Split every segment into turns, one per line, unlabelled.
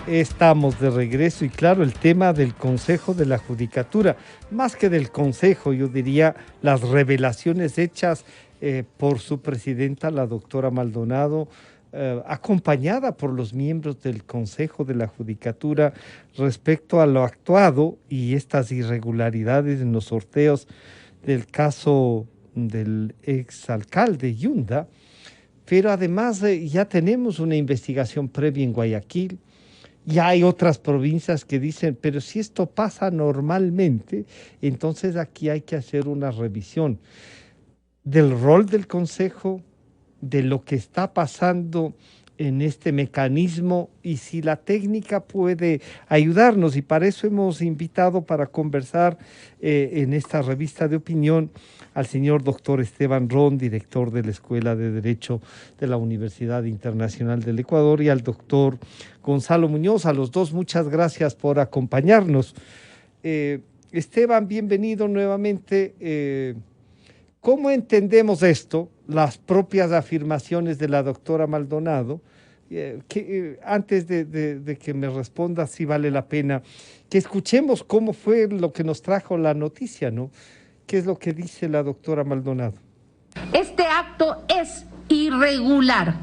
Estamos de regreso y claro, el tema del Consejo de la Judicatura, más que del Consejo, yo diría las revelaciones hechas por su presidenta, la doctora Maldonado, acompañada por los miembros del Consejo de la Judicatura respecto a lo actuado y estas irregularidades en los sorteos del caso del exalcalde Yunda, pero además ya tenemos una investigación previa en Guayaquil. Ya hay otras provincias que dicen, pero si esto pasa normalmente, entonces aquí hay que hacer una revisión del rol del Consejo, de lo que está pasando en este mecanismo y si la técnica puede ayudarnos. Y para eso hemos invitado para conversar en esta revista de opinión al señor doctor Esteban Ron, director de la Escuela de Derecho de la Universidad Internacional del Ecuador, y al doctor Gonzalo Muñoz. A los dos, muchas gracias por acompañarnos. Esteban, bienvenido nuevamente. ¿Cómo entendemos esto? Las propias afirmaciones de la doctora Maldonado, antes de que me responda, si vale la pena que escuchemos cómo fue lo que nos trajo la noticia, ¿no? ¿Qué es lo que dice la doctora Maldonado?
Este acto es irregular,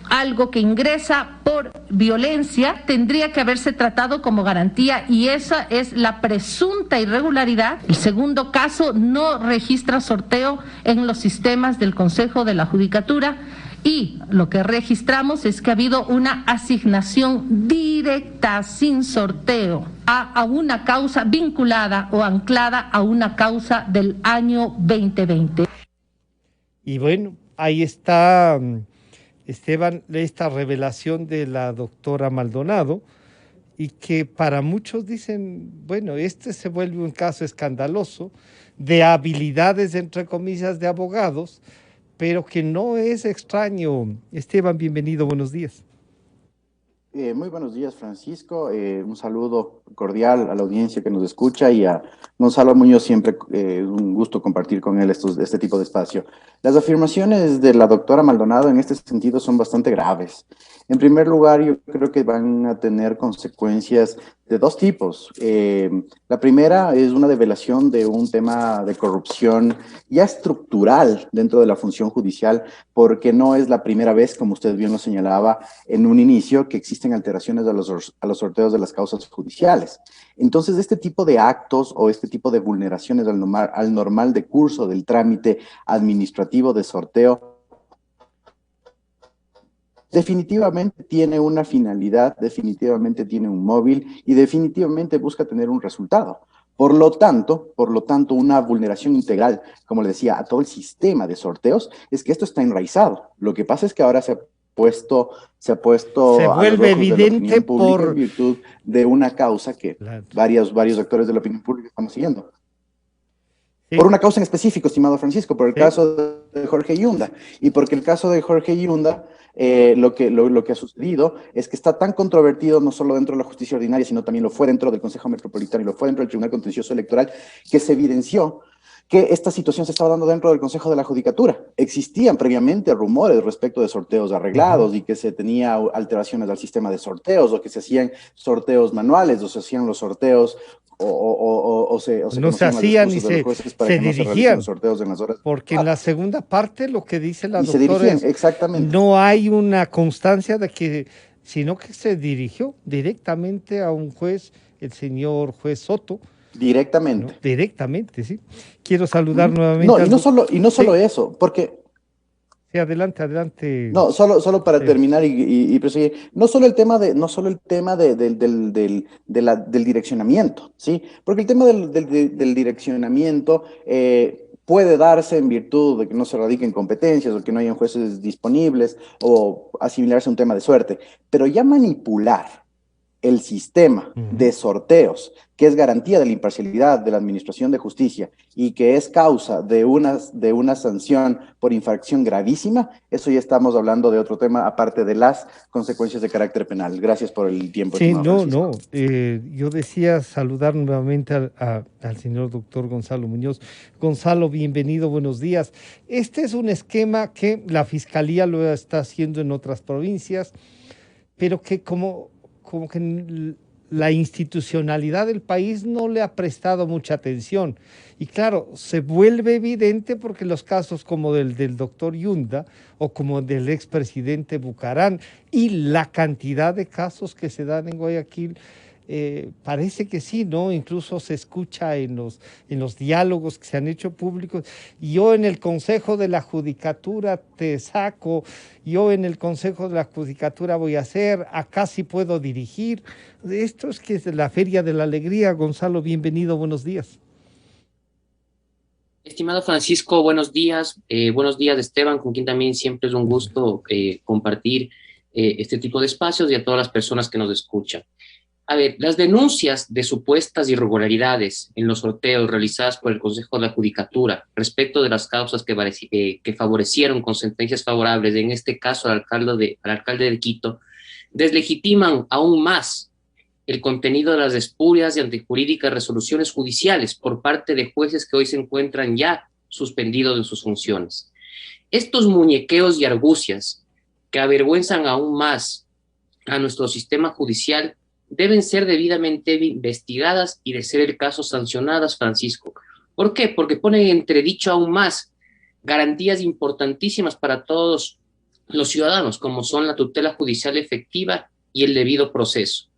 algo que ingresa por violencia, tendría que haberse tratado como garantía y esa es la presunta irregularidad. El segundo caso no registra sorteo en los sistemas del Consejo de la Judicatura y lo que registramos es que ha habido una asignación directa, sin sorteo, a una causa vinculada o anclada a una causa del año 2020.
Y bueno, ahí está, Esteban, esta revelación de la doctora Maldonado, y que para muchos dicen, bueno, este se vuelve un caso escandaloso de habilidades, entre comillas, de abogados, pero que no es extraño. Esteban, bienvenido, buenos días.
Muy buenos días, Francisco. Un saludo cordial a la audiencia que nos escucha y a Gonzalo Muñoz, siempre un gusto compartir con él este tipo de espacio. Las afirmaciones de la doctora Maldonado en este sentido son bastante graves. En primer lugar, yo creo que van a tener consecuencias de dos tipos. La primera es una develación de un tema de corrupción ya estructural dentro de la función judicial, porque no es la primera vez, como usted bien lo señalaba en un inicio, que existen alteraciones a los sorteos de las causas judiciales. Entonces, este tipo de actos o este tipo de vulneraciones al normal de curso del trámite administrativo de sorteo definitivamente tiene una finalidad, definitivamente tiene un móvil y definitivamente busca tener un resultado. Por lo tanto, una vulneración integral, como le decía, a todo el sistema de sorteos, es que esto está enraizado. Lo que pasa es que ahora se
vuelve evidente
en virtud de una causa que varios actores de la opinión pública estamos siguiendo. Sí. Por una causa en específico, estimado Francisco, por el caso de Jorge Yunda. Y porque el caso de Jorge Yunda, lo que ha sucedido es que está tan controvertido no solo dentro de la justicia ordinaria, sino también lo fue dentro del Consejo Metropolitano y lo fue dentro del Tribunal Contencioso Electoral, que se evidenció que esta situación se estaba dando dentro del Consejo de la Judicatura. Existían previamente rumores respecto de sorteos arreglados y que se tenía alteraciones al sistema de sorteos o que se hacían sorteos manuales o se hacían los sorteos o se
no se hacían y se dirigían
los sorteos en las horas.
Porque en la segunda parte lo que dice la
doctora
se dirigían,
es, exactamente.
No hay una constancia de que, sino que se dirigió directamente a un juez, el señor juez Soto.
Directamente.
¿No? Directamente, sí. Quiero saludar nuevamente.
No, y no solo eso, porque...
Sí, adelante.
No, solo para terminar y proseguir. No solo el tema del direccionamiento, ¿sí? Porque el tema del direccionamiento puede darse en virtud de que no se radiquen competencias o que no hayan jueces disponibles o asimilarse a un tema de suerte. Pero ya manipular el sistema de sorteos, que es garantía de la imparcialidad de la administración de justicia y que es causa de una sanción por infracción gravísima, eso ya estamos hablando de otro tema, aparte de las consecuencias de carácter penal. Gracias por el tiempo.
Sí, yo decía saludar nuevamente al señor doctor Gonzalo Muñoz. Gonzalo, bienvenido, buenos días. Este es un esquema que la Fiscalía lo está haciendo en otras provincias, pero que como como que la institucionalidad del país no le ha prestado mucha atención. Y claro, se vuelve evidente porque los casos como del doctor Yunda o como del expresidente Bucarán y la cantidad de casos que se dan en Guayaquil, parece que sí, ¿no? Incluso se escucha en los diálogos que se han hecho públicos. Yo en el Consejo de la Judicatura te saco, yo en el Consejo de la Judicatura voy a hacer, acá sí puedo dirigir. Esto es que es la Feria de la Alegría. Gonzalo, bienvenido, buenos días.
Estimado Francisco, buenos días. Buenos días, Esteban, con quien también siempre es un gusto compartir este tipo de espacios y a todas las personas que nos escuchan. A ver, las denuncias de supuestas irregularidades en los sorteos realizadas por el Consejo de la Judicatura respecto de las causas que favorecieron con sentencias favorables, en este caso al alcalde de Quito, deslegitiman aún más el contenido de las espurias y antijurídicas resoluciones judiciales por parte de jueces que hoy se encuentran ya suspendidos de sus funciones. Estos muñequeos y argucias que avergüenzan aún más a nuestro sistema judicial deben ser debidamente investigadas y, de ser el caso, sancionadas, Francisco. ¿Por qué? Porque ponen en entredicho aún más garantías importantísimas para todos los ciudadanos, como son la tutela judicial efectiva y el debido proceso.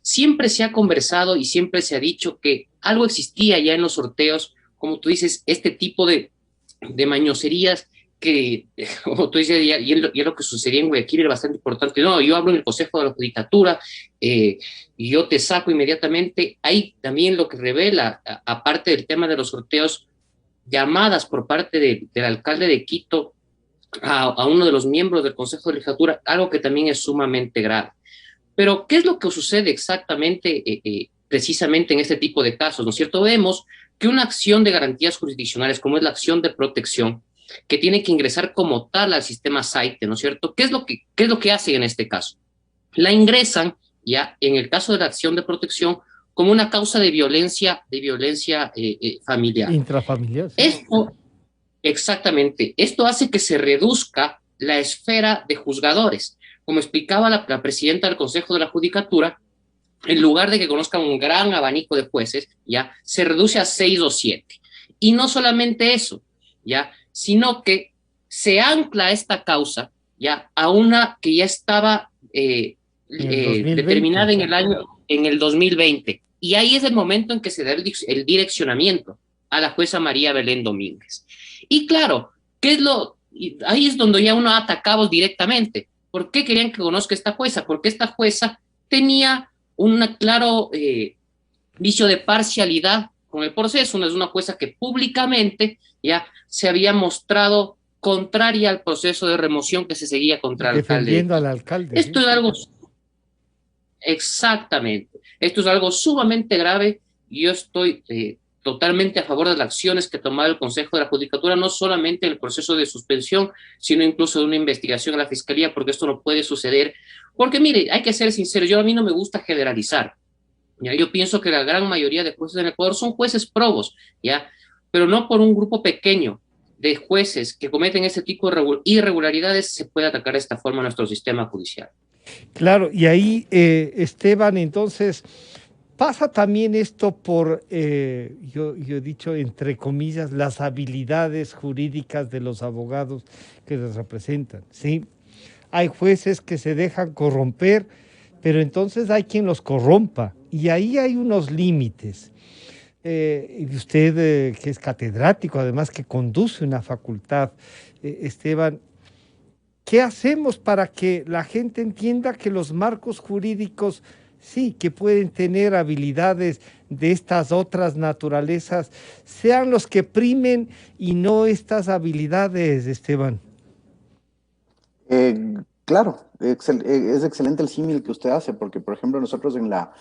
Siempre se ha conversado y siempre se ha dicho que algo existía ya en los sorteos, como tú dices, este tipo de mañoserías que, como tú dices, ya lo que sucedía en Guayaquil era bastante importante. No, yo hablo en el Consejo de la Judicatura y yo te saco inmediatamente. Hay también lo que revela, aparte del tema de los sorteos, llamadas por parte del alcalde de Quito a uno de los miembros del Consejo de la Legislatura, algo que también es sumamente grave. Pero, ¿qué es lo que sucede exactamente, precisamente en este tipo de casos? ¿No es cierto? Vemos que una acción de garantías jurisdiccionales, como es la acción de protección, que tiene que ingresar como tal al sistema SAITE, ¿no es cierto? ¿Qué es lo que hacen en este caso? La ingresan, ya, en el caso de la acción de protección, como una causa de violencia familiar.
Intrafamiliar. Sí.
Esto, exactamente, esto hace que se reduzca la esfera de juzgadores. Como explicaba la presidenta del Consejo de la Judicatura, en lugar de que conozcan un gran abanico de jueces, ya, se reduce a 6 o 7. Y no solamente eso, ya, sino que se ancla esta causa, ya, a una que ya estaba determinada en el 2020. Y ahí es el momento en que se da el direccionamiento a la jueza María Belén Domínguez. Y claro, ahí es donde ya uno ata cabos directamente. ¿Por qué querían que conozca esta jueza? Porque esta jueza tenía un claro vicio de parcialidad con el proceso. Es una jueza que públicamente ya se había mostrado contraria al proceso de remoción que se seguía contra el alcalde.
Defendiendo al alcalde.
Esto es algo... Exactamente. Esto es algo sumamente grave y yo estoy totalmente a favor de las acciones que ha tomado el Consejo de la Judicatura, no solamente en el proceso de suspensión, sino incluso de una investigación a la Fiscalía, porque esto no puede suceder. Porque mire, hay que ser sincero, a mí no me gusta generalizar. ¿Ya? Yo pienso que la gran mayoría de jueces en Ecuador son jueces probos, ¿ya? Pero no por un grupo pequeño de jueces que cometen este tipo de irregularidades se puede atacar de esta forma a nuestro sistema judicial.
Claro, y ahí, Esteban, entonces, pasa también esto por, yo he dicho, entre comillas, las habilidades jurídicas de los abogados que los representan, ¿sí? Hay jueces que se dejan corromper, pero entonces hay quien los corrompa, y ahí hay unos límites. Y usted, que es catedrático, además que conduce una facultad, Esteban, ¿qué hacemos para que la gente entienda que los marcos jurídicos sí, que pueden tener habilidades de estas otras naturalezas, sean los que primen y no estas habilidades, Esteban?
Claro, es excelente el símil que usted hace, porque, por ejemplo, nosotros en la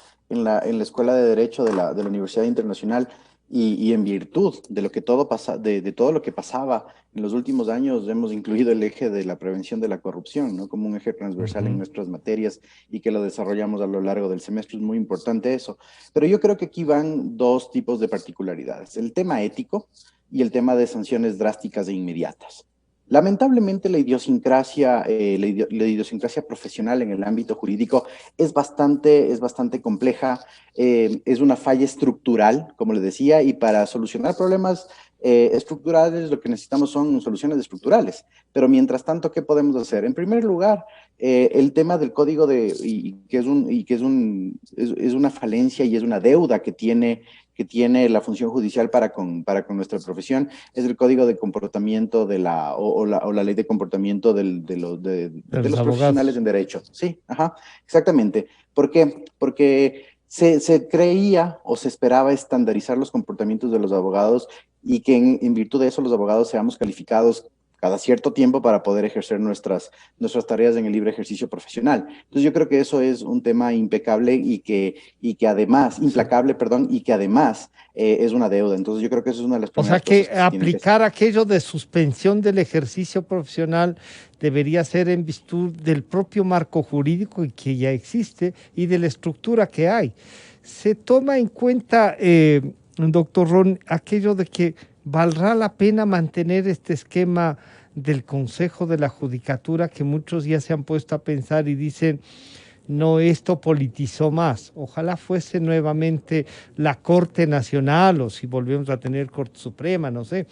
Escuela de Derecho de la Universidad Internacional y en virtud de lo que de todo lo que pasaba en los últimos años, hemos incluido el eje de la prevención de la corrupción, ¿no? Como un eje transversal en nuestras materias y que lo desarrollamos a lo largo del semestre. Es muy importante eso. Pero yo creo que aquí van dos tipos de particularidades: el tema ético y el tema de sanciones drásticas e inmediatas. Lamentablemente la idiosincrasia profesional en el ámbito jurídico es bastante compleja, es una falla estructural, como les decía, y para solucionar problemas estructurales lo que necesitamos son soluciones estructurales. Pero mientras tanto, ¿qué podemos hacer? En primer lugar, el tema del código es una falencia y es una deuda que tiene la función judicial para con nuestra profesión, es el código de comportamiento o la ley de comportamiento
De
de
los
los profesionales
abogados.
en derecho. Sí, ajá, exactamente. ¿Por qué? Porque se creía o se esperaba estandarizar los comportamientos de los abogados y que en virtud de eso los abogados seamos calificados cada cierto tiempo para poder ejercer nuestras tareas en el libre ejercicio profesional. Entonces yo creo que eso es un tema impecable y que además,
Sí.
implacable, perdón, y que además es una deuda. Entonces yo creo que eso es una de las
O sea
primeras
que
cosas que se tienen que hacer.
aplicar aquello de suspensión del ejercicio profesional debería ser en virtud del propio marco jurídico y que ya existe y de la estructura que hay. Se toma en cuenta, doctor Ron, aquello de que valdrá la pena mantener este esquema del Consejo de la Judicatura que muchos ya se han puesto a pensar y dicen, no, esto politizó más. Ojalá fuese nuevamente la Corte Nacional o si volvemos a tener Corte Suprema, no sé,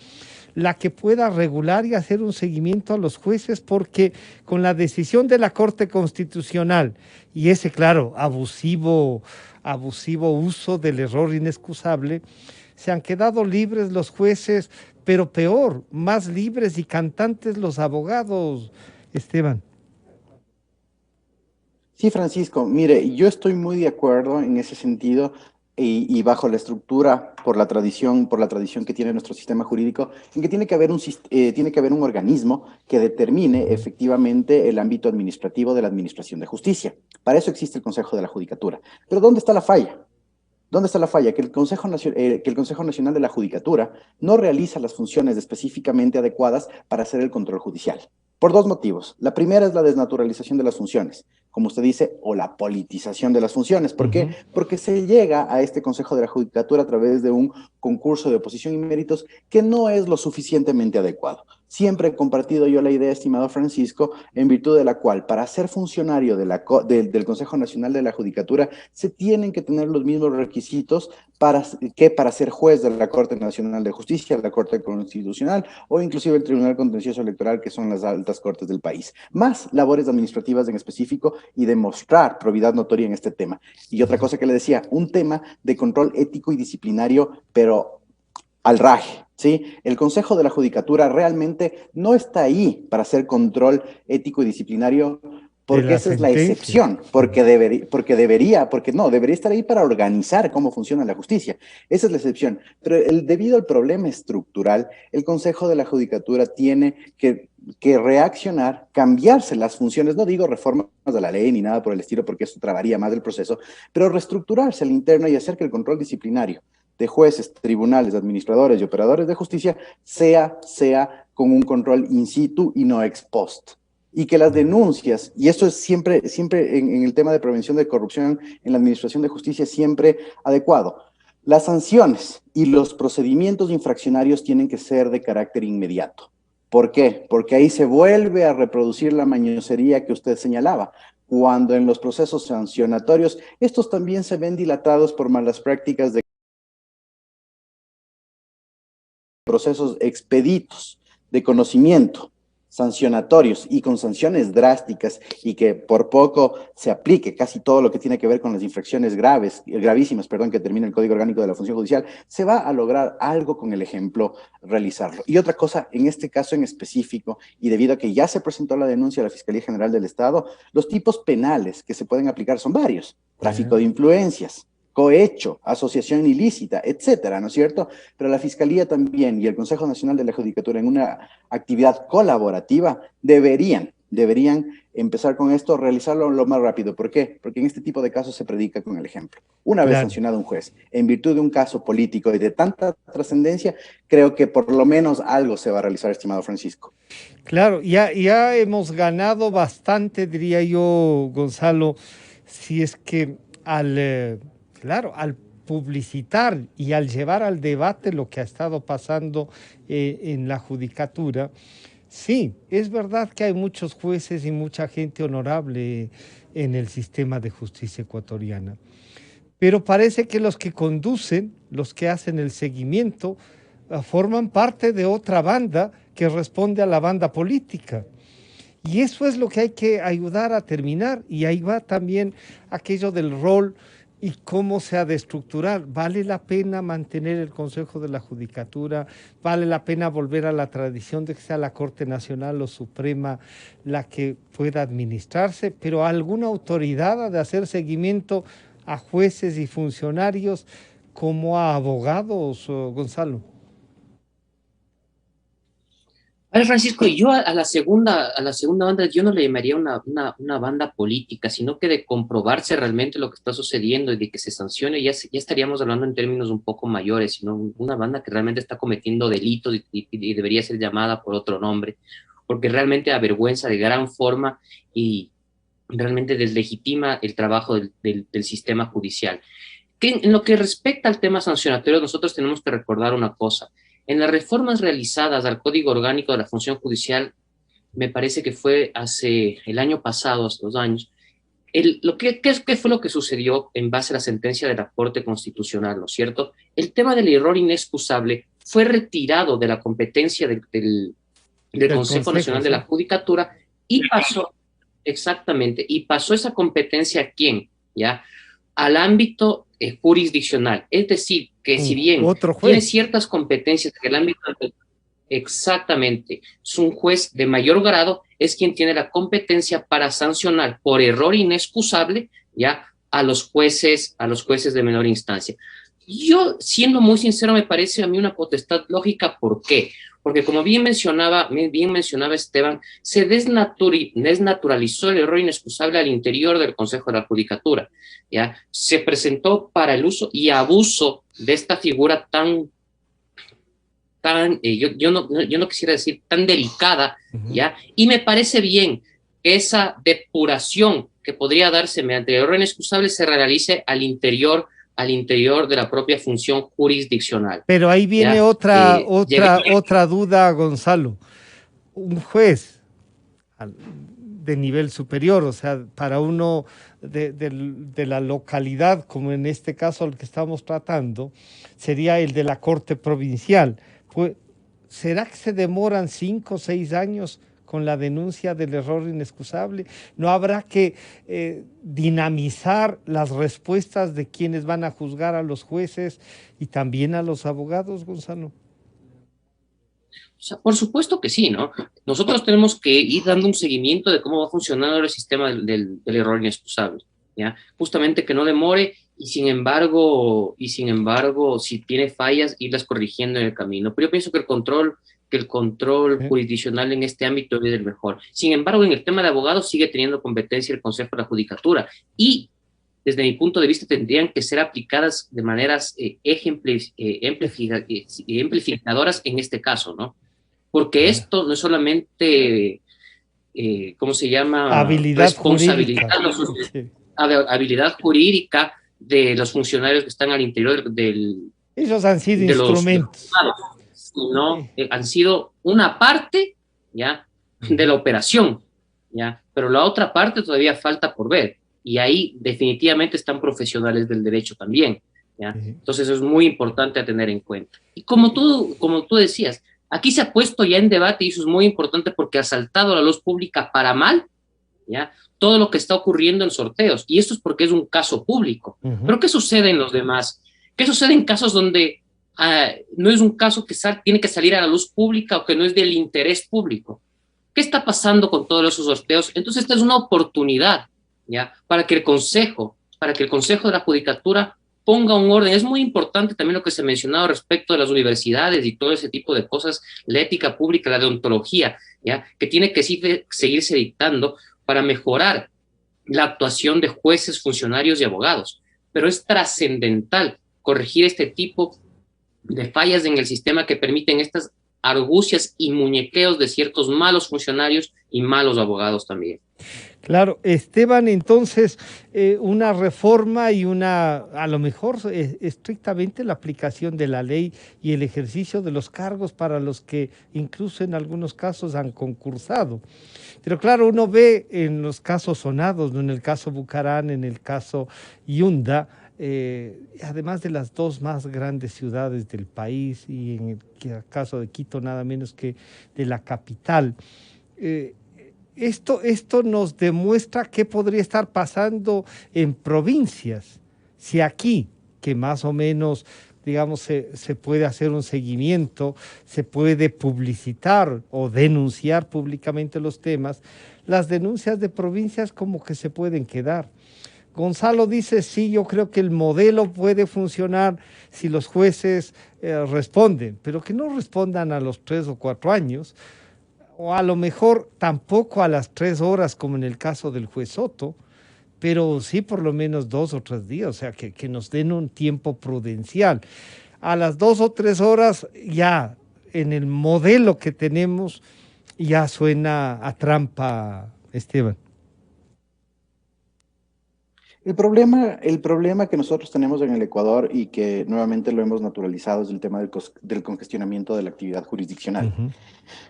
la que pueda regular y hacer un seguimiento a los jueces, porque con la decisión de la Corte Constitucional y ese, claro, abusivo uso del error inexcusable, se han quedado libres los jueces, pero peor, más libres y cantantes los abogados, Esteban.
Sí, Francisco, mire, yo estoy muy de acuerdo en ese sentido y bajo la estructura por la tradición que tiene nuestro sistema jurídico, en que tiene que haber tiene que haber un organismo que determine efectivamente el ámbito administrativo de la Administración de Justicia. Para eso existe el Consejo de la Judicatura. Pero ¿dónde está la falla? ¿Dónde está la falla? Que el Consejo Nacional de la Judicatura no realiza las funciones específicamente adecuadas para hacer el control judicial. Por dos motivos. La primera es la desnaturalización de las funciones, como usted dice, o la politización de las funciones. ¿Por qué?
Ujú.
Porque se llega a este Consejo de la Judicatura a través de un concurso de oposición y méritos que no es lo suficientemente adecuado. Siempre he compartido yo la idea, estimado Francisco, en virtud de la cual para ser funcionario del Consejo Nacional de la Judicatura se tienen que tener los mismos requisitos para ser juez de la Corte Nacional de Justicia, la Corte Constitucional o inclusive el Tribunal Contencioso Electoral, que son las altas cortes del país, más labores administrativas en específico y demostrar probidad notoria en este tema. Y otra cosa que le decía, un tema de control ético y disciplinario, pero al raje, ¿sí? El Consejo de la Judicatura realmente no está ahí para hacer control ético y disciplinario
De
porque
la
esa es la
sentencia.
excepción, porque no, debería estar ahí para organizar cómo funciona la justicia. Esa es la excepción. Pero debido al problema estructural, el Consejo de la Judicatura tiene que reaccionar, cambiarse las funciones, no digo reformas de la ley ni nada por el estilo, porque eso trabaría más el proceso, pero reestructurarse al interno y hacer que el control disciplinario de jueces, tribunales, administradores y operadores de justicia sea con un control in situ y no ex post. Y que las denuncias, y esto es siempre en el tema de prevención de corrupción en la administración de justicia, siempre adecuado. Las sanciones y los procedimientos infraccionarios tienen que ser de carácter inmediato. ¿Por qué? Porque ahí se vuelve a reproducir la mañosería que usted señalaba, cuando en los procesos sancionatorios estos también se ven dilatados por malas prácticas de procesos expeditos de conocimiento, sancionatorios y con sanciones drásticas y que por poco se aplique casi todo lo que tiene que ver con las infracciones gravísimas, perdón, que termina el Código Orgánico de la Función Judicial, se va a lograr algo con el ejemplo realizarlo. Y otra cosa, en este caso en específico, y debido a que ya se presentó la denuncia a la Fiscalía General del Estado, los tipos penales que se pueden aplicar son varios: tráfico de influencias, cohecho, asociación ilícita, etcétera, ¿no es cierto? Pero la Fiscalía también y el Consejo Nacional de la Judicatura en una actividad colaborativa deberían empezar con esto, realizarlo lo más rápido. ¿Por qué? Porque en este tipo de casos se predica con el ejemplo. Una vez
Claro.
sancionado un juez, en virtud de un caso político y de tanta trascendencia, creo que por lo menos algo se va a realizar, estimado Francisco.
Claro, ya hemos ganado bastante, diría yo, Gonzalo, si es que claro, al publicitar y al llevar al debate lo que ha estado pasando en la judicatura, Sí, es verdad que hay muchos jueces y mucha gente honorable en el sistema de justicia ecuatoriana, pero parece que los que conducen, los que hacen el seguimiento, forman parte de otra banda que responde a la banda política. Y eso es lo que hay que ayudar a terminar. Y ahí va también aquello del rol y cómo se ha de estructurar. ¿Vale la pena mantener el Consejo de la Judicatura? ¿Vale la pena volver a la tradición de que sea la Corte Nacional o Suprema la que pueda administrarse? Pero alguna autoridad ha de hacer seguimiento a jueces y funcionarios como a abogados, Gonzalo.
A ver, Francisco, yo a la segunda banda yo no le llamaría una banda política, sino que de comprobarse realmente lo que está sucediendo y de que se sancione, ya estaríamos hablando en términos un poco mayores, sino una banda que realmente está cometiendo delitos y debería ser llamada por otro nombre, porque realmente avergüenza de gran forma y realmente deslegitima el trabajo del sistema judicial. Que en lo que respecta al tema sancionatorio, nosotros tenemos que recordar una cosa. En las reformas realizadas al Código Orgánico de la Función Judicial, me parece que fue hace el año pasado, hace 2 años, ¿qué fue lo que sucedió en base a la sentencia de la Corte Constitucional, ¿no es cierto? El tema del error inexcusable fue retirado de la competencia del Consejo Nacional de la Judicatura y pasó, exactamente, y pasó esa competencia ¿a quién? ¿Ya? Al ámbito jurisdiccional. Es decir, que si bien tiene ciertas competencias en el ámbito, exactamente, es un juez de mayor grado, es quien tiene la competencia para sancionar por error inexcusable ya a los jueces de menor instancia. Yo, siendo muy sincero, me parece a mí una potestad lógica. ¿Por qué? Porque como bien mencionaba Esteban, se desnaturalizó el error inexcusable al interior del Consejo de la Judicatura. ¿Ya? Se presentó para el uso y abuso de esta figura yo no quisiera decir tan delicada, ¿ya? Y me parece bien que esa depuración que podría darse mediante el error inexcusable se realice al interior de la propia función jurisdiccional.
Pero ahí viene otra duda, Gonzalo. Un juez de nivel superior, o sea, para uno de la localidad, como en este caso el que estamos tratando, sería el de la Corte Provincial. Pues, ¿será que se demoran 5 o 6 años con la denuncia del error inexcusable? ¿No habrá que dinamizar las respuestas de quienes van a juzgar a los jueces y también a los abogados, Gonzalo?
O sea, por supuesto que sí, ¿no? Nosotros tenemos que ir dando un seguimiento de cómo va funcionando el sistema del error inexcusable, ¿ya? Justamente que no demore y sin embargo, si tiene fallas, irlas corrigiendo en el camino. Pero yo pienso que el control jurisdiccional en este ámbito es el mejor. Sin embargo, en el tema de abogados sigue teniendo competencia el Consejo de la Judicatura y desde mi punto de vista tendrían que ser aplicadas de maneras ejemplificadoras en este caso, ¿no? Porque esto no es solamente, ¿cómo se llama? Responsabilidad, habilidad jurídica de los funcionarios que están al interior
Ellos han sido instrumentos.
¿No? Han sido una parte, ¿ya? De la operación, ¿ya? Pero la otra parte todavía falta por ver. Y ahí definitivamente están profesionales del derecho también, ¿ya? Entonces es muy importante a tener en cuenta. Y como tú decías, aquí se ha puesto ya en debate, y eso es muy importante porque ha saltado a la luz pública para mal, ¿ya? Todo lo que está ocurriendo en sorteos. Y esto es porque es un caso público. Pero ¿qué sucede en los demás? ¿Qué sucede en casos donde no es un caso que tiene que salir a la luz pública o que no es del interés público? ¿Qué está pasando con todos esos sorteos? Entonces esta es una oportunidad, ¿ya? Para que el Consejo de la Judicatura ponga un orden. Es muy importante también lo que se ha mencionado respecto de las universidades y todo ese tipo de cosas, la ética pública, la deontología, ¿ya? Que tiene que seguirse dictando para mejorar la actuación de jueces, funcionarios y abogados. Pero es trascendental corregir este tipo de fallas en el sistema que permiten estas argucias y muñequeos de ciertos malos funcionarios y malos abogados también.
Claro, Esteban, entonces una reforma y a lo mejor estrictamente la aplicación de la ley y el ejercicio de los cargos para los que incluso en algunos casos han concursado. Pero claro, uno ve en los casos sonados, ¿no? En el caso Bucarán, en el caso Yunda, además de las dos más grandes ciudades del país y en el caso de Quito nada menos que de la capital. eh, esto nos demuestra qué podría estar pasando en provincias. Si aquí, que más o menos, digamos, se puede hacer un seguimiento, se puede publicitar o denunciar públicamente los temas, las denuncias de provincias como que se pueden quedar. Gonzalo dice, sí, yo creo que el modelo puede funcionar si los jueces responden, pero que no respondan a los 3 o 4 años, o a lo mejor tampoco a las 3 horas como en el caso del juez Soto, pero sí por lo menos 2 o 3 días, o sea, que nos den un tiempo prudencial. A las 2 o 3 horas ya en el modelo que tenemos ya suena a trampa, Esteban.
El problema que nosotros tenemos en el Ecuador y que nuevamente lo hemos naturalizado es el tema del congestionamiento de la actividad jurisdiccional.
Ujú.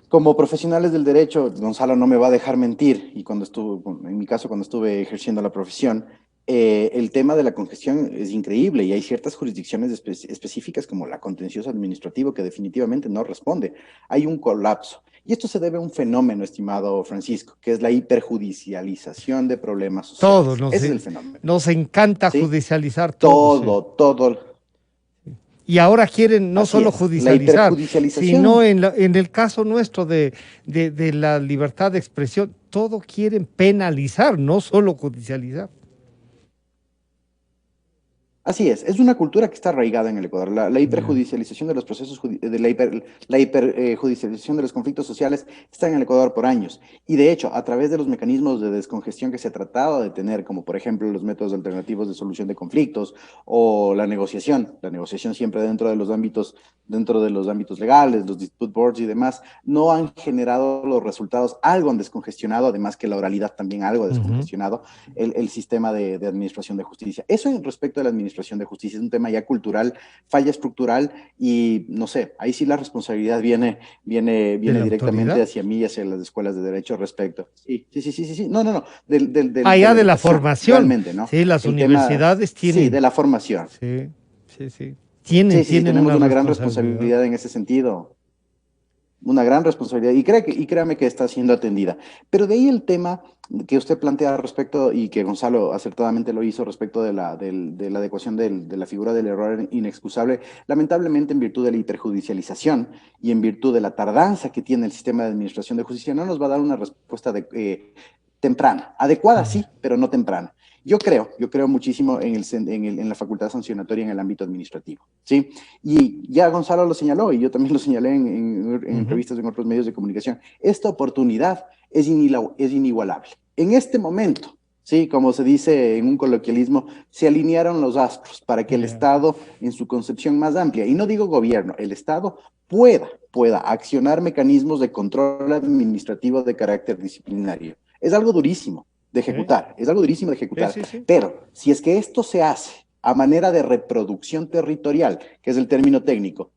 Como profesionales del derecho, Gonzalo no me va a dejar mentir, y en mi caso, cuando estuve ejerciendo la profesión, el tema de la congestión es increíble y hay ciertas jurisdicciones específicas como la contencioso administrativo que definitivamente no responde. Hay un colapso. Y esto se debe a un fenómeno, estimado Francisco, que es la hiperjudicialización de problemas
Todo,
sociales. Ese es el fenómeno,
nos encanta
¿sí?
judicializar todo, sí.
Todo.
Y ahora quieren no
Así
solo
es, la
judicializar, sino
hiperjudicialización.
en el caso nuestro de la libertad de expresión, todo quieren penalizar, no solo judicializar.
Así es una cultura que está arraigada en el Ecuador. La
Ya.
hiperjudicialización de los procesos, la hiperjudicialización de los conflictos sociales está en el Ecuador por años. Y de hecho, a través de los mecanismos de descongestión que se ha tratado de tener, como por ejemplo los métodos alternativos de solución de conflictos o la negociación siempre dentro de los ámbitos legales, los dispute boards y demás, no han generado los resultados, algo han descongestionado, además que la oralidad también algo ha descongestionado el sistema de administración de justicia. Eso en respecto a la administración de justicia es un tema ya cultural, falla estructural y no sé, ahí sí la responsabilidad viene
¿De la
directamente
autoridad?
hacia mí y hacia las escuelas de derecho respecto. Sí. No. De
Allá
la
de la
educación,
formación.
realmente, ¿no?
Sí, las
El tema,
universidades
sí, de
tienen,
la formación.
sí, sí.
Sí,
Tienen
tenemos
una
una gran
responsabilidad.
responsabilidad en ese sentido. Una gran responsabilidad y créame que está siendo atendida. Pero de ahí el tema que usted plantea respecto y que Gonzalo acertadamente lo hizo respecto de la adecuación de la figura del error inexcusable, lamentablemente en virtud de la hiperjudicialización y en virtud de la tardanza que tiene el sistema de administración de justicia, no nos va a dar una respuesta temprana, adecuada sí, pero no temprana. Yo creo muchísimo en la facultad sancionatoria en el ámbito administrativo, ¿sí? Y ya Gonzalo lo señaló, y yo también lo señalé en entrevistas en otros medios de comunicación, esta oportunidad es inigualable. En este momento, ¿sí? Como se dice en un coloquialismo, se alinearon los astros para que el Estado, en su concepción más amplia, y no digo gobierno, el Estado pueda accionar mecanismos de control administrativo de carácter disciplinario. Es algo durísimo de ejecutar, es algo durísimo de ejecutar,
Sí.
pero si es que esto se hace a manera de reproducción territorial, que es el término técnico,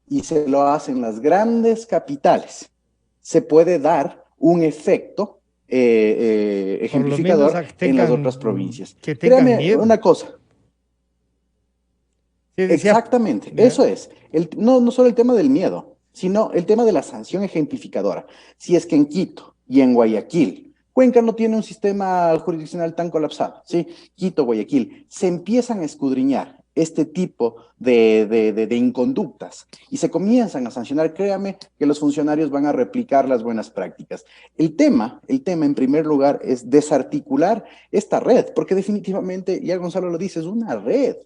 y se lo hacen las grandes capitales, se puede dar un efecto
Por lo menos
ejemplificador en las otras provincias.
que tengan
Créame
miedo.
una cosa,
Sí, decía,
exactamente,
ya.
eso es, no solo el tema del miedo, sino el tema de la sanción ejemplificadora. Si es que en Quito y en Guayaquil, Cuenca no tiene un sistema jurisdiccional tan colapsado, ¿sí? Quito, Guayaquil, se empiezan a escudriñar este tipo de inconductas y se comienzan a sancionar, créame que los funcionarios van a replicar las buenas prácticas. El tema en primer lugar es desarticular esta red, porque definitivamente, ya Gonzalo lo dice, es una red.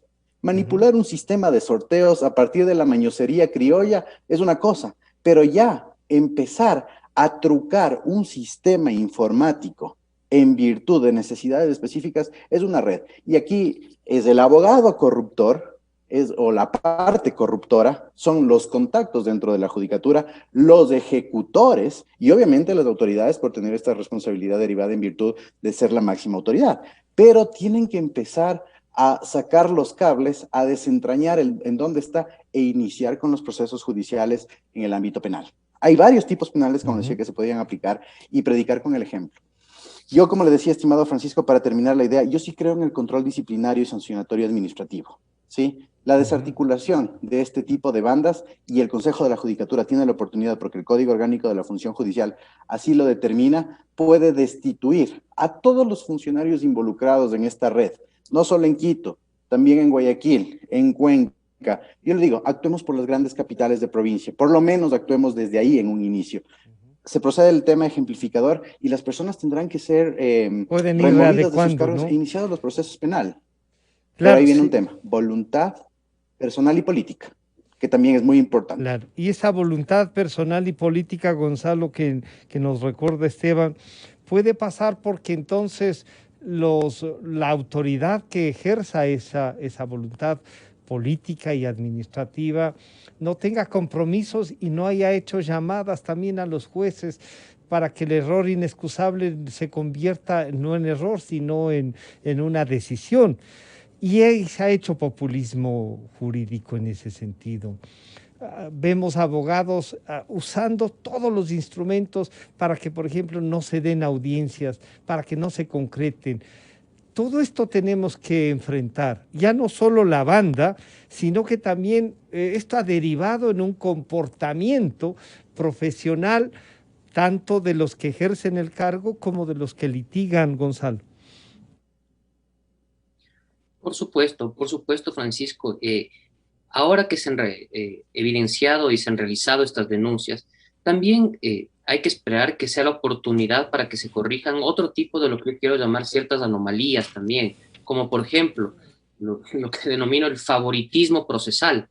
Manipular un sistema de sorteos a partir de la mañosería criolla es una cosa, pero ya empezar a trucar un sistema informático en virtud de necesidades específicas es una red. Y aquí es el abogado corruptor o la parte corruptora son los contactos dentro de la judicatura, los ejecutores y obviamente las autoridades por tener esta responsabilidad derivada en virtud de ser la máxima autoridad. Pero tienen que empezar a sacar los cables, a desentrañar en dónde está e iniciar con los procesos judiciales en el ámbito penal. Hay varios tipos penales, como decía, que se podrían aplicar y predicar con el ejemplo. Yo, como le decía, estimado Francisco, para terminar la idea, yo sí creo en el control disciplinario y sancionatorio administrativo, ¿sí? La desarticulación de este tipo de bandas y el Consejo de la Judicatura tiene la oportunidad, porque el Código Orgánico de la Función Judicial así lo determina, puede destituir a todos los funcionarios involucrados en esta red, no solo en Quito, también en Guayaquil, en Cuenca. Yo le digo, actuemos por las grandes capitales de provincia, por lo menos actuemos desde ahí en un inicio. Se procede el tema ejemplificador y las personas tendrán que ser removidas de sus cargos, ¿no? E iniciados los procesos penales. Claro, pero ahí viene un tema, voluntad personal y política, que también es muy importante.
Claro, y esa voluntad personal y política, Gonzalo, que nos recuerda Esteban, puede pasar porque entonces la autoridad que ejerza esa voluntad política y administrativa no tenga compromisos y no haya hecho llamadas también a los jueces para que el error inexcusable se convierta no en error, sino en una decisión. Y se ha hecho populismo jurídico en ese sentido. Vemos abogados usando todos los instrumentos para que, por ejemplo, no se den audiencias, para que no se concreten. Todo esto tenemos que enfrentar, ya no solo la banda, sino que también esto ha derivado en un comportamiento profesional, tanto de los que ejercen el cargo como de los que litigan, Gonzalo.
Por supuesto, Francisco. Ahora que se han evidenciado y se han realizado estas denuncias, también hay que esperar que sea la oportunidad para que se corrijan otro tipo de lo que yo quiero llamar ciertas anomalías también, como por ejemplo lo que denomino el favoritismo procesal.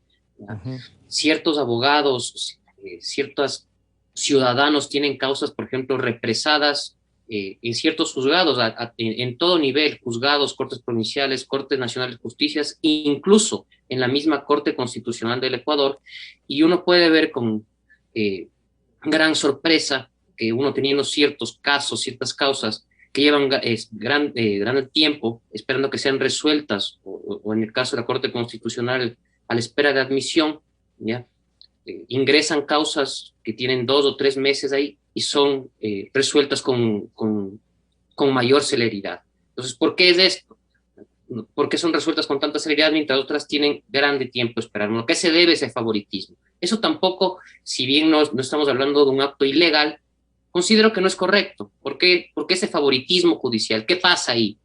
Ciertos abogados, ciertos ciudadanos tienen causas, por ejemplo, represadas en ciertos juzgados, en todo nivel, juzgados, cortes provinciales, cortes nacionales de justicias, incluso en la misma Corte Constitucional del Ecuador, y uno puede ver con gran sorpresa que uno teniendo ciertos casos, ciertas causas que llevan gran tiempo esperando que sean resueltas, o en el caso de la Corte Constitucional, a la espera de admisión, ¿ya? Ingresan causas que tienen 2 o 3 meses ahí y son resueltas con mayor celeridad. Entonces, ¿por qué es esto? ¿Por qué son resueltas con tanta celeridad mientras otras tienen grande tiempo esperando? ¿A qué se debe ese favoritismo? Eso tampoco, si bien no estamos hablando de un acto ilegal, considero que no es correcto. ¿Por qué ese favoritismo judicial? ¿Qué pasa ahí?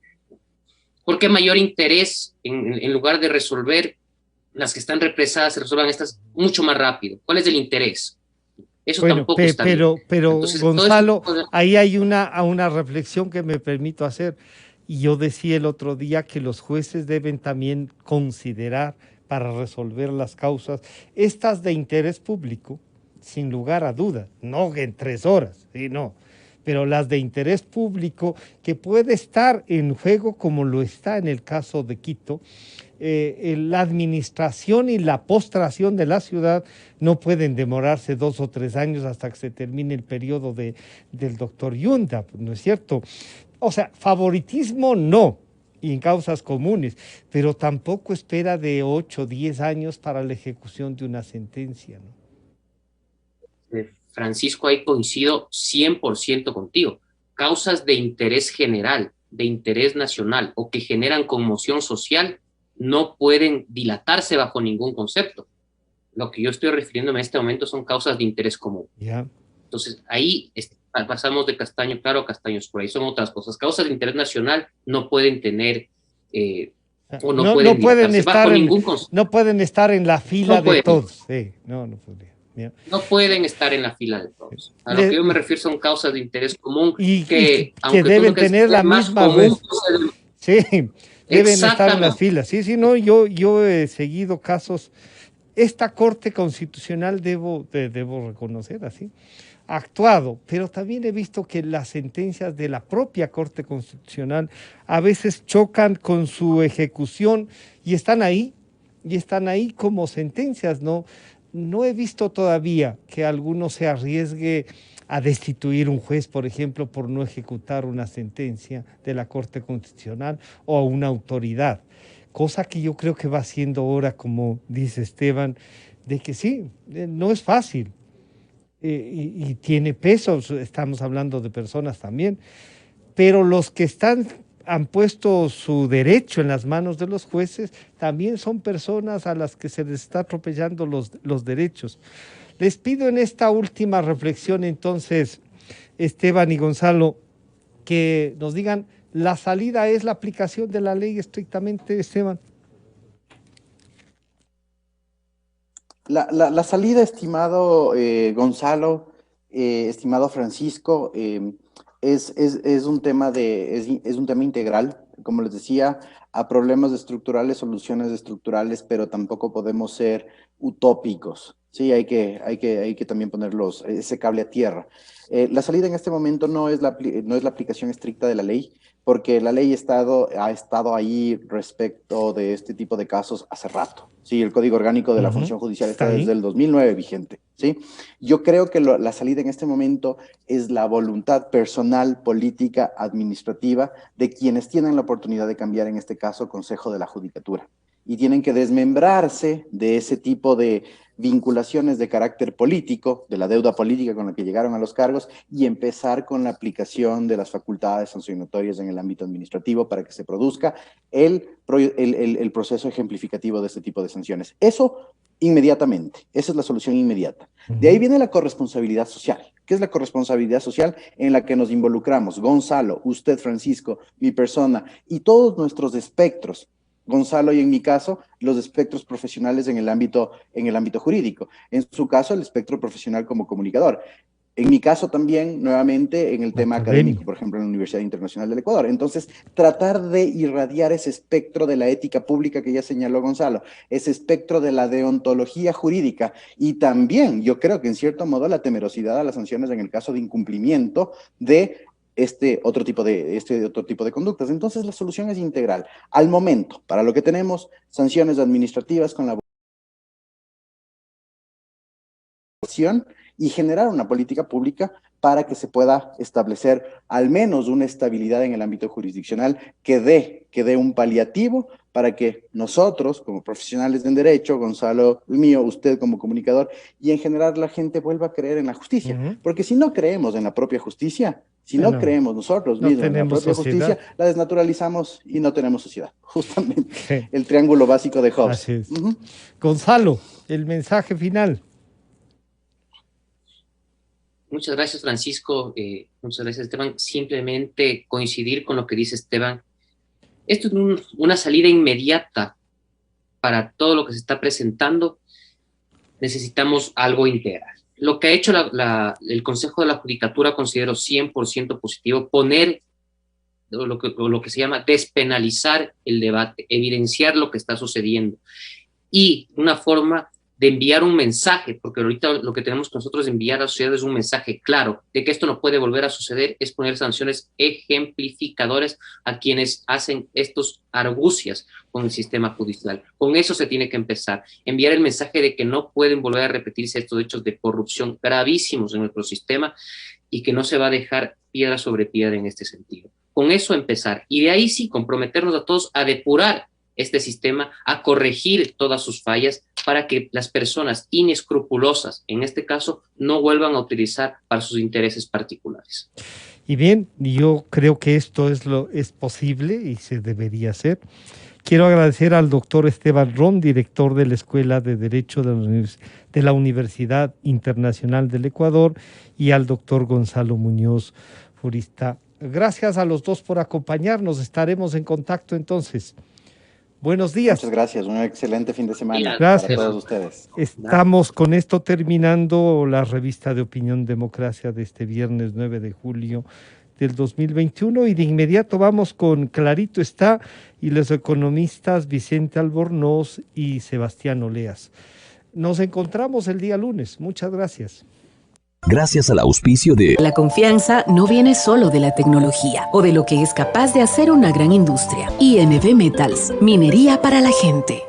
¿Por qué mayor interés en lugar de resolver las que están represadas, se resuelvan estas mucho más rápido? ¿Cuál es el interés? Eso tampoco está bien.
Pero
entonces,
Gonzalo, ahí hay una reflexión que me permito hacer. Y yo decía el otro día que los jueces deben también considerar para resolver las causas estas de interés público, sin lugar a dudas, no en 3 horas, ¿sí? No, pero las de interés público que puede estar en juego como lo está en el caso de Quito. La administración y la postración de la ciudad no pueden demorarse 2 o 3 años hasta que se termine el periodo del doctor Yunda, ¿no es cierto? O sea, favoritismo no, y en causas comunes, pero tampoco espera de 8 o 10 años para la ejecución de una sentencia, ¿no?
Francisco, ahí coincido 100% contigo. Causas de interés general, de interés nacional o que generan conmoción social no pueden dilatarse bajo ningún concepto. Lo que yo estoy refiriéndome en este momento son causas de interés común. Entonces, ahí pasamos de castaño claro a castaño oscuro. Ahí son otras cosas. Causas de interés nacional no pueden tener o no pueden
estar no pueden estar en la fila de todos. Sí, no podría.
No pueden estar en la fila de todos. A lo que yo me refiero son causas de interés común que
deben tener la misma sí, deben estar en las filas. Sí, no, yo he seguido casos. Esta Corte Constitucional debo reconocer así, ha actuado, pero también he visto que las sentencias de la propia Corte Constitucional a veces chocan con su ejecución y están ahí y están ahí como sentencias, ¿no? No he visto todavía que alguno se arriesgue a destituir un juez, por ejemplo, por no ejecutar una sentencia de la Corte Constitucional o a una autoridad. Cosa que yo creo que va siendo hora, como dice Esteban, de que sí, no es fácil y tiene peso, estamos hablando de personas también, pero los que han puesto su derecho en las manos de los jueces también son personas a las que se les está atropellando los derechos. Les pido en esta última reflexión, entonces, Esteban y Gonzalo, que nos digan, ¿la salida es la aplicación de la ley estrictamente, Esteban?
La salida, estimado Gonzalo, estimado Francisco, es un tema es un tema integral, como les decía, a problemas estructurales, soluciones estructurales, pero tampoco podemos ser utópicos. Sí, hay que también poner ese cable a tierra. La salida en este momento no es la aplicación estricta de la ley, porque la ley ha estado ahí respecto de este tipo de casos hace rato. Sí, el Código Orgánico de la Función Judicial está desde el 2009 vigente. ¿Sí? Yo creo que la salida en este momento es la voluntad personal, política, administrativa de quienes tienen la oportunidad de cambiar, en este caso, Consejo de la Judicatura. Y tienen que desmembrarse de ese tipo de vinculaciones de carácter político, de la deuda política con la que llegaron a los cargos, y empezar con la aplicación de las facultades sancionatorias en el ámbito administrativo para que se produzca el proceso ejemplificativo de este tipo de sanciones. Eso inmediatamente, esa es la solución inmediata. De ahí viene la corresponsabilidad social. ¿Qué es la corresponsabilidad social? En la que nos involucramos, Gonzalo, usted, Francisco, mi persona, y todos nuestros espectros. Gonzalo, y en mi caso, los espectros profesionales en el ámbito jurídico. En su caso, el espectro profesional como comunicador. En mi caso también, nuevamente, en el tema académico, por ejemplo, en la Universidad Internacional del Ecuador. Entonces, tratar de irradiar ese espectro de la ética pública que ya señaló Gonzalo, ese espectro de la deontología jurídica, y también, yo creo que en cierto modo, la temerosidad a las sanciones en el caso de incumplimiento de este otro tipo de conductas. Entonces, la solución es integral. Al momento, para lo que tenemos, sanciones administrativas con la y generar una política pública para que se pueda establecer al menos una estabilidad en el ámbito jurisdiccional que dé un paliativo para que nosotros, como profesionales en derecho, Gonzalo, el mío, usted como comunicador, y en general la gente vuelva a creer en la justicia. Porque si no creemos en la propia justicia, si no creemos nosotros mismos en la propia justicia, la desnaturalizamos y no tenemos sociedad. Justamente el triángulo básico de Hobbes.
Así es. Gonzalo, el mensaje final.
Muchas gracias, Francisco. Muchas gracias, Esteban. Simplemente coincidir con lo que dice Esteban. Esto es una salida inmediata para todo lo que se está presentando. Necesitamos algo integral. Lo que ha hecho el Consejo de la Judicatura considero 100% positivo, poner lo que se llama despenalizar el debate, evidenciar lo que está sucediendo y una forma de enviar un mensaje, porque ahorita lo que tenemos que nosotros enviar a la sociedad es un mensaje claro de que esto no puede volver a suceder, es poner sanciones ejemplificadoras a quienes hacen estos argucias con el sistema judicial. Con eso se tiene que empezar, enviar el mensaje de que no pueden volver a repetirse estos hechos de corrupción gravísimos en nuestro sistema y que no se va a dejar piedra sobre piedra en este sentido. Con eso empezar, y de ahí sí comprometernos a todos a depurar este sistema, a corregir todas sus fallas para que las personas inescrupulosas, en este caso, no vuelvan a utilizar para sus intereses particulares.
Y bien, yo creo que esto es posible y se debería hacer. Quiero agradecer al doctor Esteban Ron, director de la Escuela de Derecho de la Universidad Internacional del Ecuador, y al doctor Gonzalo Muñoz, jurista. Gracias a los dos por acompañarnos. Estaremos en contacto entonces. Buenos días.
Muchas gracias, un excelente fin de semana.
Gracias
para todos ustedes.
Estamos con esto terminando la revista de Opinión Democracia de este viernes 9 de julio del 2021 y de inmediato vamos con Clarito Está y los economistas Vicente Albornoz y Sebastián Oleas. Nos encontramos el día lunes. Muchas gracias.
Gracias al auspicio de...
La confianza no viene solo de la tecnología o de lo que es capaz de hacer una gran industria. INV Metals, minería para la gente.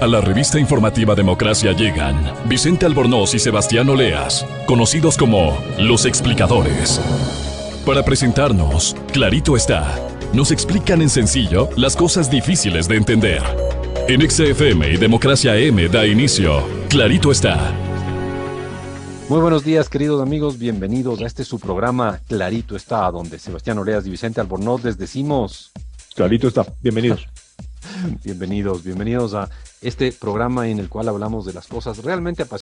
A la revista informativa Democracia llegan Vicente Albornoz y Sebastián Oleas, conocidos como Los Explicadores. Para presentarnos, Clarito está. Nos explican en sencillo las cosas difíciles de entender. En XFM y Democracia M da inicio Clarito está.
Muy buenos días, queridos amigos, bienvenidos a este su programa Clarito está, donde Sebastián Oleas y Vicente Albornoz les decimos...
Clarito está, bienvenidos.
Bienvenidos a este programa en el cual hablamos de las cosas realmente apasionantes